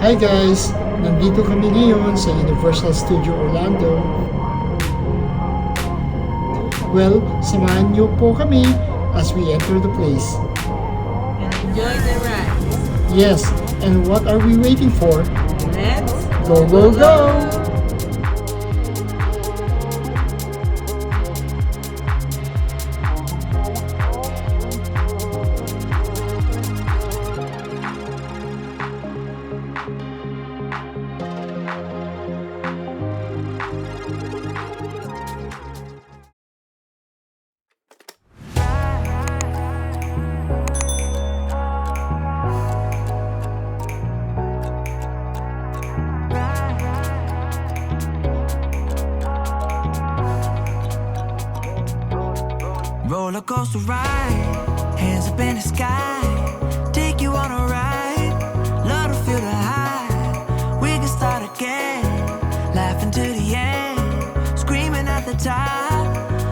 Hi guys! Nandito kami ngayon sa Universal Studio Orlando. Well, samahan niyo po kami as we enter the place. And enjoy the ride. Yes, and what are we waiting for? Let's Go, go, go! Roller coaster ride, hands up in the sky, take you on a ride, love to feel the high. We can start again, laughing to the end, screaming at the top,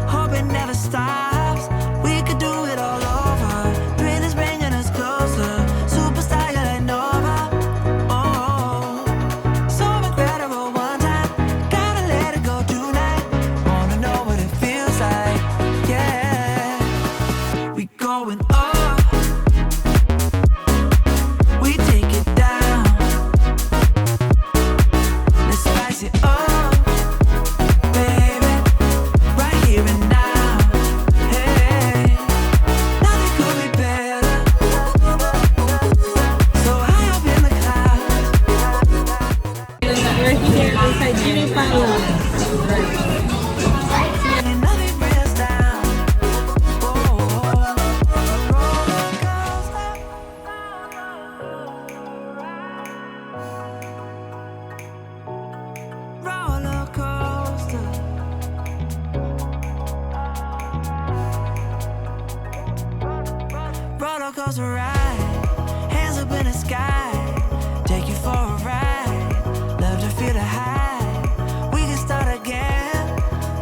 hope it never stops. We could do it all over, dream is bringing us closer, superstar you're like Nova. Oh, so incredible one time, gotta let it go tonight, wanna know what it feels like, yeah. We going up, we take it down, let's spice it up, baby, right here and now. Hey, nothing could be better, so high up in the clouds. We're here inside Jimmy Fallon. Ain't nothing bring us down. Oh, roller coaster. Roller coaster ride, hands up in the sky, take you for a ride, love to feel the high. We can start again,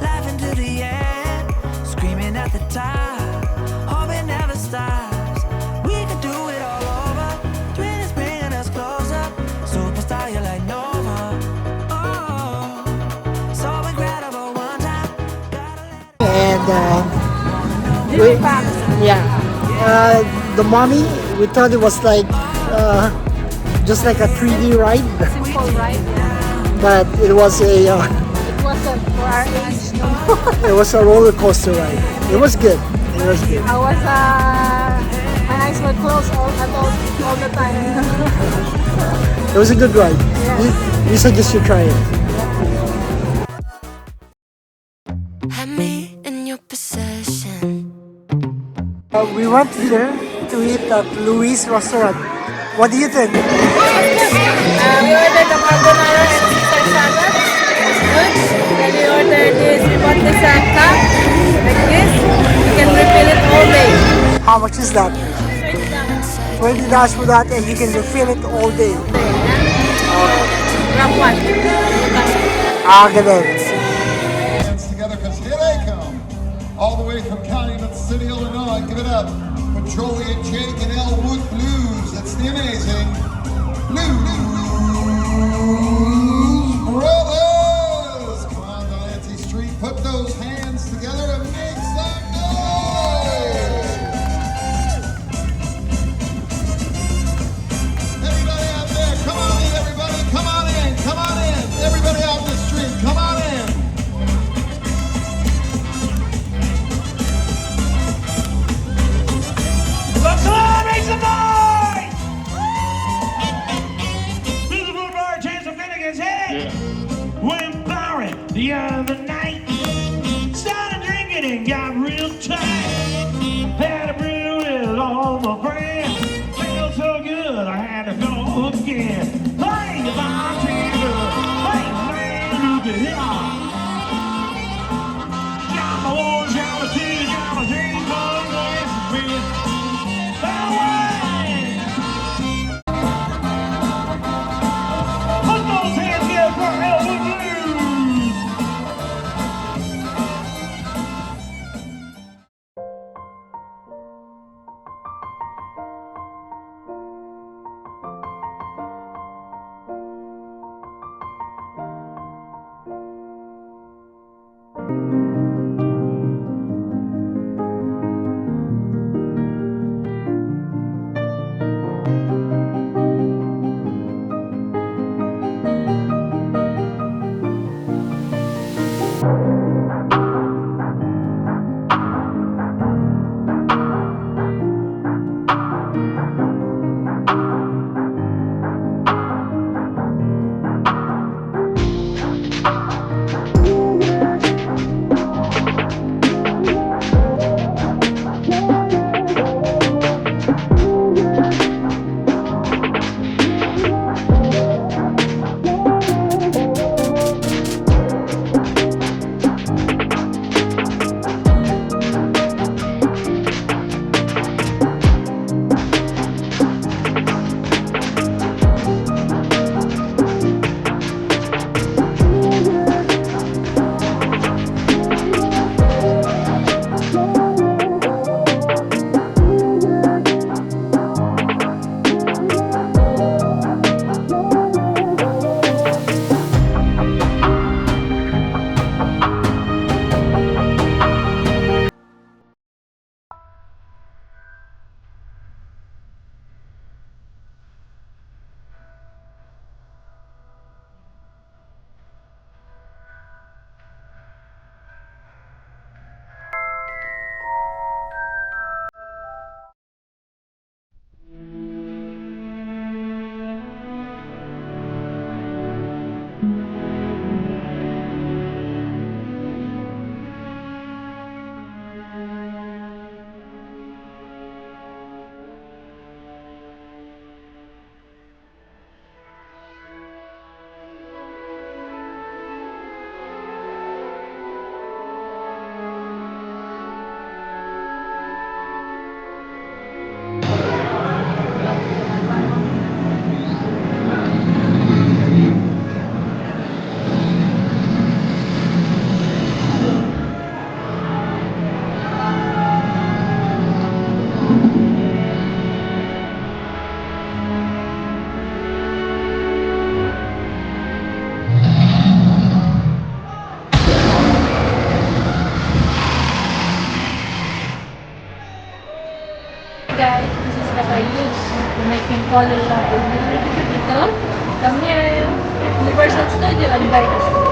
laughing to the end, screaming at the top, hope it never stops. We could do it all over, twin is bringing us closer, superstar you're like Nova. Oh, so incredible one time, gotta let it And Jimmy Fallon. the mommy, we thought it was like just like a 3D ride, Simple ride, yeah. but it was a It wasn't for our age, no. it was a roller coaster ride. It was good. It was good. I was, my eyes were closed all the time. It was a good ride. We suggest you try it. have me in your possession. We went here to eat at Louis restaurant. What do you think? We ordered the carbonara and Caesar salad. Good. Then we ordered this. We bought this cup like this. You can refill it all day. How much is that? $20 for that, and you can refill it all day. Grab one. Ganun. Hands together because here they come. All the way from Calumet City, Illinois. Give it up for Joey and Jake and Elwood Blues. That's the amazing Blues Brothers. Come on, Delancey Street. Put those hands together and make some noise. Everybody out there, come on in, everybody. Come on in, come on in. Everybody out in the street, come on in. Come on, make some noise! This is a full bar, chance of Finnegan's head. Went barring the other night. Started drinking and got real tight. Had a brew with all my friends. Felt so good, I had to go again. Hey, the bartender, hey, man, look at here. Got my one, got my two, got my three, four, yes, man. Put those hands together for Elwood Blues! saka use to making color love. Ito, come here. Universal Studio and Dinosaur.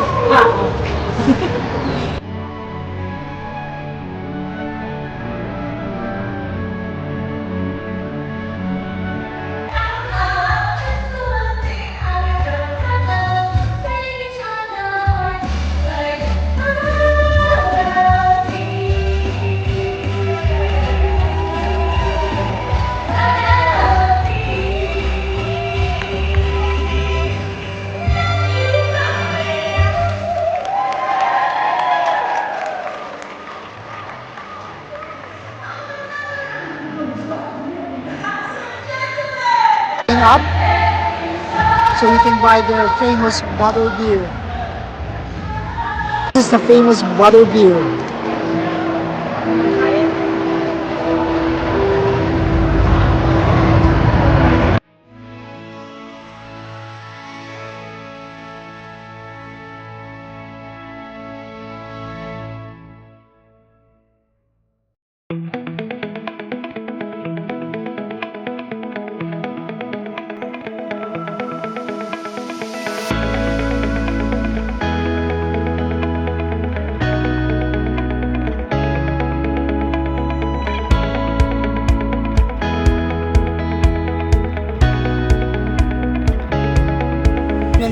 Up so you can buy their famous bottle beer. This is the famous bottle beer.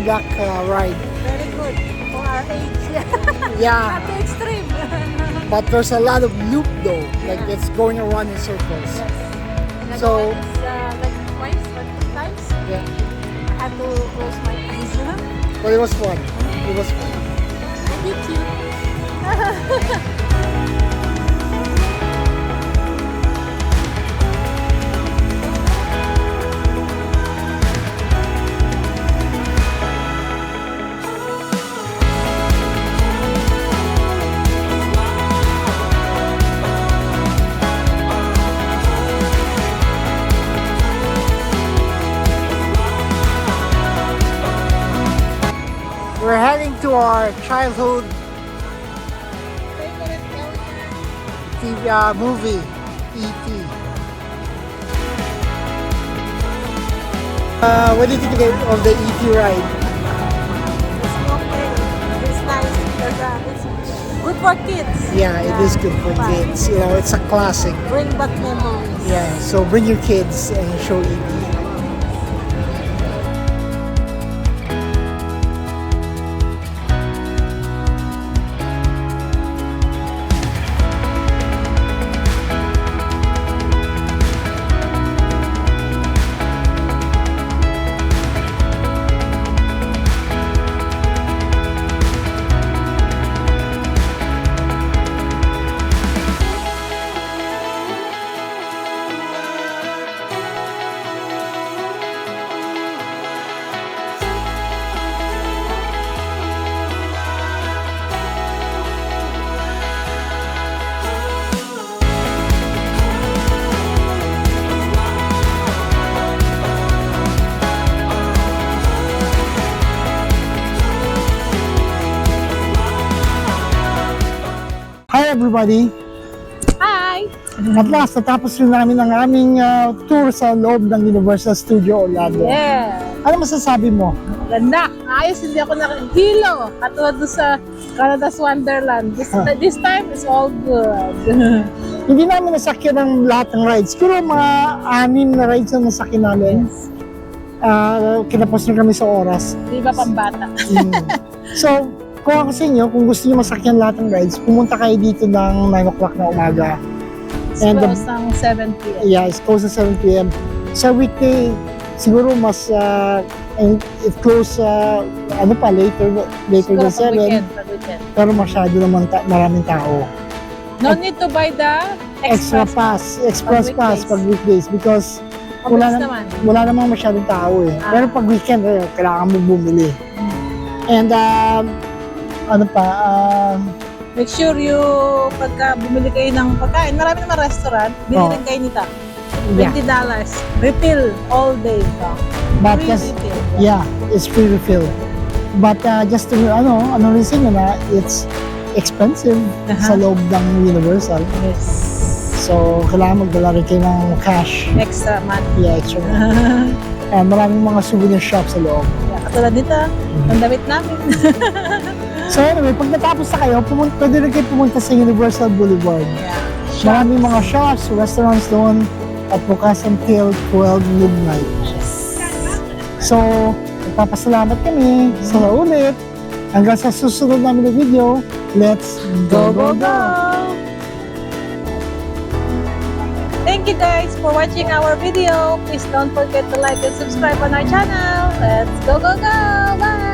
Black ride. Very good for our age. Yeah, Not too extreme. but there's a lot of loop though, like it's going around in circles. Yes. So- It's like twice or 3 times. Yeah, I had to close my eyes. but it was fun. It was fun. Me too. We're heading to our childhood TV movie, E.T. What did you think of the E.T. ride? It's okay. It's nice because it's good for kids. Yeah, it is good for fun. kids. You know, it's a classic. Bring back memories. Yeah, so bring your kids and show E.T. Hi everybody! Hi! At last, natapos rin namin ang aming tour sa loob ng Universal Studio Orlando. Yeah! Ano masasabi mo? Ganda! Ayos, hindi ako nakahilo. Katulad doon sa Canada's Wonderland. This time, it's all good. Hindi namin nasakyan ang lahat ng rides. Siguro mga 6 na rides ang nasakyan namin. Kinapos na kami sa oras. Di ba pambata? So, kung ako sa inyo, kung gusto niyo masakyan lahat ng rides, pumunta kayo dito ng 9 o'clock na umaga. It's And close ng 7 p.m. Yeah, it's close to 7 p.m. Sa weekday, siguro mas it close later than 7. Pag weekend. Pero masyado naman maraming tao. No need to buy the Express pass pag weekdays because Mabilis naman. wala namang masyadong tao eh. Pero pag weekend, kailangan mo bumili. And Make sure you, pagka bumili kayo ng pagkain, marami naman restaurant, bili rin kayo nito. Yeah. $20. Refill all day. But Free just, refill. yeah, it's free refill. But just to, rin sino na, it's expensive sa loob ng Universal. Yes. So, kailangan magdala rin kayo ng cash. Extra money. Yeah, extra. Maraming mga souvenir shop sa loob. Yeah, katulad dito, ang damit namin. So anyway, pag natapos na kayo, pwede rin kayo pumunta sa Universal Boulevard. Yeah. Maraming mga shops, restaurants doon at bukas until 12 midnight. So, nagpapasalamat kami sa ulit. Hanggang sa susunod namin na video, let's go, go, go! Thank you guys for watching our video. Please don't forget to like and subscribe on our channel. Let's go, go, go! Bye!